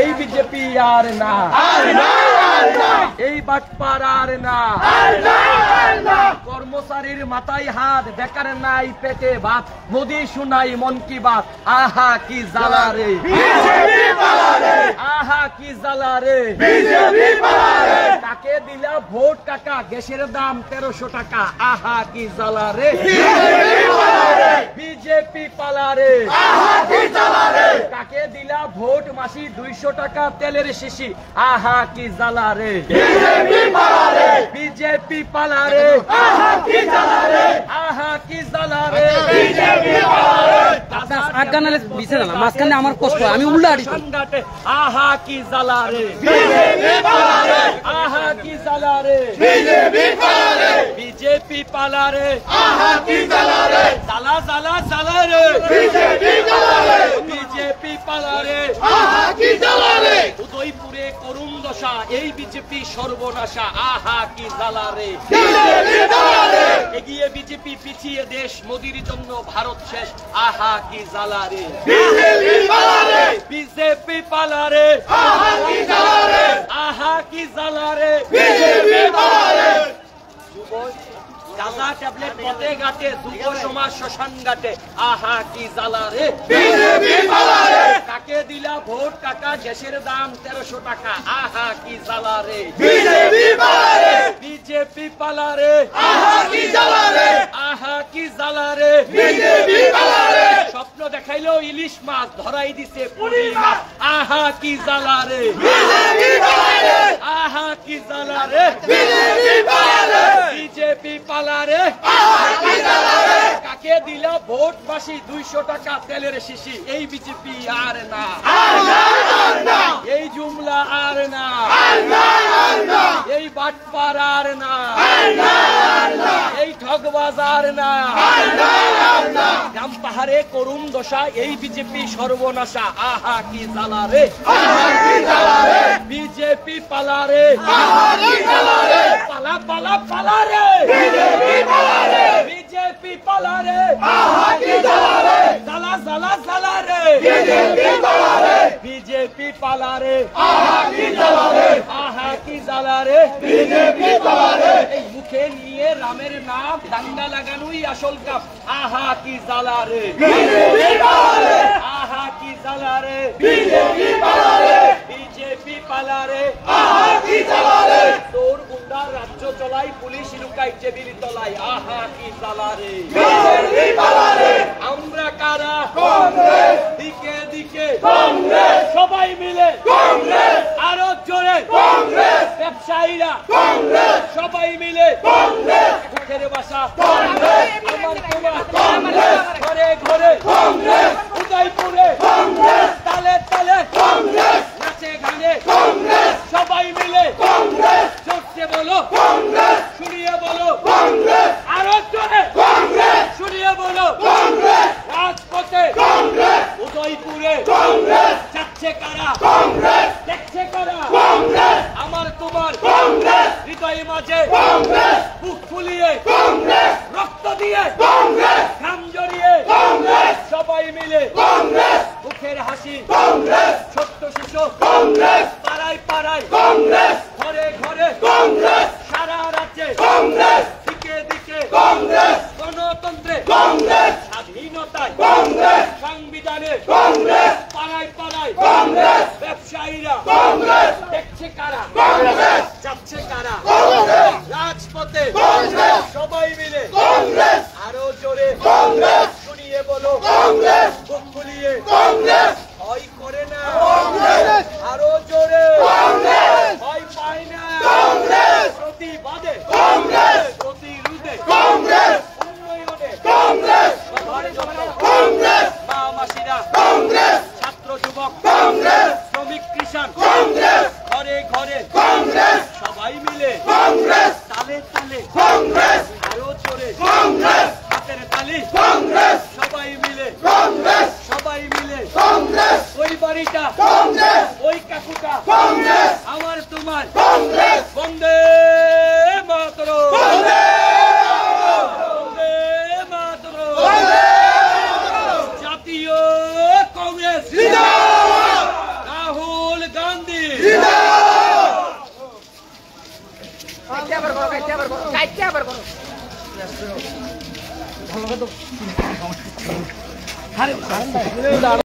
এই বিজেপি আর না, এই বাটপার আর না, কর্মচারীর মাথায় হাত, বেকার নাই পেটে ভাত, মোদি শুনাই মন কি বাত। আহা কি জ্বালা রে, আহা কি জ্বালা রে, কাকে দিলা ভোট কাকা, গ্যাসের দাম 1300 টাকা। আহা কি জ্বালা রে, বিজেপি পালা রে, কাকে দিলা ভোট মাসি 200 টাকা তেলের শিশি। আহা কি জ্বালা রে, বিজেপি পালা রে, আহা কি জ্বালা রে, আহা কি জ্বালা রে, বিজেপি পালা রে। আগানালে বিছে না মাঝখানে আমার কষ্ট, আমি উল্টা আড়ি। আহা কি জ্বালা রে, বিজেপি পালা রে, আহা কি জ্বালা রে, বিজেপি পালা রে, বিজেপি পালা রে, আহা কি জ্বালা রে, জ্বালা জ্বালা জ্বালা রে, বিজেপি পালা রে, বিজেপি পালা রে, আহা কি জ্বালা রে। উদয়পুরে করুণ দশা, এই বিজেপি সর্বনাশা। আহা কি জ্বালা রে, বিজেপি পালা রে, এগিয়ে বিজেপি পিছিয়ে দেশ, মোদির জন্য ভারত শেষ। আহা কি জ্বালা রে, বিজেপি পালা রে, বিজেপি পালা রে, আহা কি জ্বালা রে, আহা কি জ্বালা রে, বিজেপি পালা রে। গাঁজা ট্যাবলেট পথে ঘাটে, যুব সমাজ শ্মশান ঘাটে। আহা কি জ্বালা রে, বিজেপি পালা রে, কাকে দিলা ভোট কাকা, গ্যাসের দাম 1300 টাকা। আহা কি জ্বালা রে, বিজেপি পালা রে, বিজেপি পালা রে, আহা কি জ্বালা রে, আহা কি জ্বালা রে, বিজেপি পালা রে। স্বপ্ন দেখাইলো ইলিশ মাছ, ধরাই দিছে পুরি মাছ। আহা কি জ্বালা রে, বিজেপি পালা রে, আহা কি জ্বালা রে, বিজেপি পালা রে, বিজেপি পালা রে, আহা কি জ্বালা রে, কাকে দিলা ভোট মাসি 200 টাকা তেলের শিশি। এই বিজেপি আর না, এই জুমলা আর না, এই বাটপার আর না, এই ঠগবাজ আর না, গ্রাম পাহাড়ে করুণ দশা, এই বিজেপি সর্বনাশা। আহা কি জ্বালা রে, বিজেপি পালা রে, পালা পালা পালা রে, বিজেপি পালা রে, জ্বালা জ্বালা জ্বালা রে, বিজেপি পালা রে, আহা কি জ্বালা রে, বিজেপি পালা রে। এই মুখে নিয়ে রামের নাম, দাঙ্গা লাগানোই আসল কাম। আহা কি জ্বালা রে, বিজেপি পালা রে, আহা কি জ্বালা রে, বিজেপি পালা রে, বিজেপি পালা রে, আহা কি জ্বালা রে। তোর গুন্ডা রাজ্য চলাই, পুলিশ লুকাই টেবিল তলাই। আহা কি জ্বালা রে, বিজেপি পালা রে। আমরা কারা, কংগ্রেস, দিকে দিকে কংগ্রেস, সবাই মিলে কংগ্রেস, আরো জোরে কংগ্রেস, ব্যবসায়ীরা কংগ্রেস, সবাই মিলে কংগ্রেস, মুখের ভাষা কংগ্রেস, আমার তোমার কংগ্রেস, ঘরে ঘরে কংগ্রেস, উদয়পুরে কংগ্রেস, তালে তালে কংগ্রেস, নাচে গানে কংগ্রেস, সবাই মিলে কংগ্রেস, জোরসে বলো কংগ্রেস, শুনিয়ে বলো কংগ্রেস, আরো জোরে কংগ্রেস, শুনিয়ে বলো কংগ্রেস, রাজপথে কংগ্রেস, উদয়পুরে কংগ্রেস, যাচ্ছে কারা কংগ্রেস, দেখছে কারা কংগ্রেস, আমার তোমার কংগ্রেস, হৃদয় মাঝে কংগ্রেস, বুক ফুলিয়ে কংগ্রেস, রক্ত দিয়ে কংগ্রেস, ঘাম জড়িয়ে কংগ্রেস, সবাই মিলে কংগ্রেস, মুখের হাসি কংগ্রেস, ছোট্ট শিশু কংগ্রেস, পাড়ায় পাড়ায় কংগ্রেস, ঘরে ঘরে কংগ্রেস, সারা রাজ্যে কংগ্রেস, দিকে দিকে কংগ্রেস, গণতন্ত্রে কংগ্রেস, স্বাধীনতায় কংগ্রেস, সংবিধানে কংগ্রেস, পাড়ায় পাড়ায় কংগ্রেস, ব্যবসায়ীরা কংগ্রেস, দেখছে কারা কংগ্রেস, যাচ্ছে কারা কংগ্রেস, রাজপথে কংগ্রেস, সবাই মিলে কংগ্রেস, আরো জোরে কংগ্রেস, শুনিয়ে বলো কংগ্রেস, বুক ফুলিয়ে কংগ্রেস, ভয় করে না কংগ্রেস, আরো জোরে কংগ্রেস, ভয় পায় না কংগ্রেস, প্রতিবাদে কংগ্রেস, প্রতিরোধে কংগ্রেস, উন্নয়নে কংগ্রেস, কংগ্রেস, মা মাসিরা কংগ্রেস, ছাত্র যুবক কংগ্রেস, শ্রমিক কৃষক কংগ্রেস, ঘরে ঘরে কংগ্রেস, সবাই মিলে কংগ্রেস, তালে তালে কংগ্রেস, আরো জোরে কংগ্রেস, হাতের তালি কংগ্রেস, সবাই মিলে কংগ্রেস, সবাই মিলে কংগ্রেস, ওই বাড়িটা কংগ্রেস, ওই কাকুটা কংগ্রেস, আমার তোমার কংগ্রেস, বন্দে মাতরম, বন্দে মাতরম, জাতীয় কংগ্রেস, রাহুল কাইতে আবার করো আরে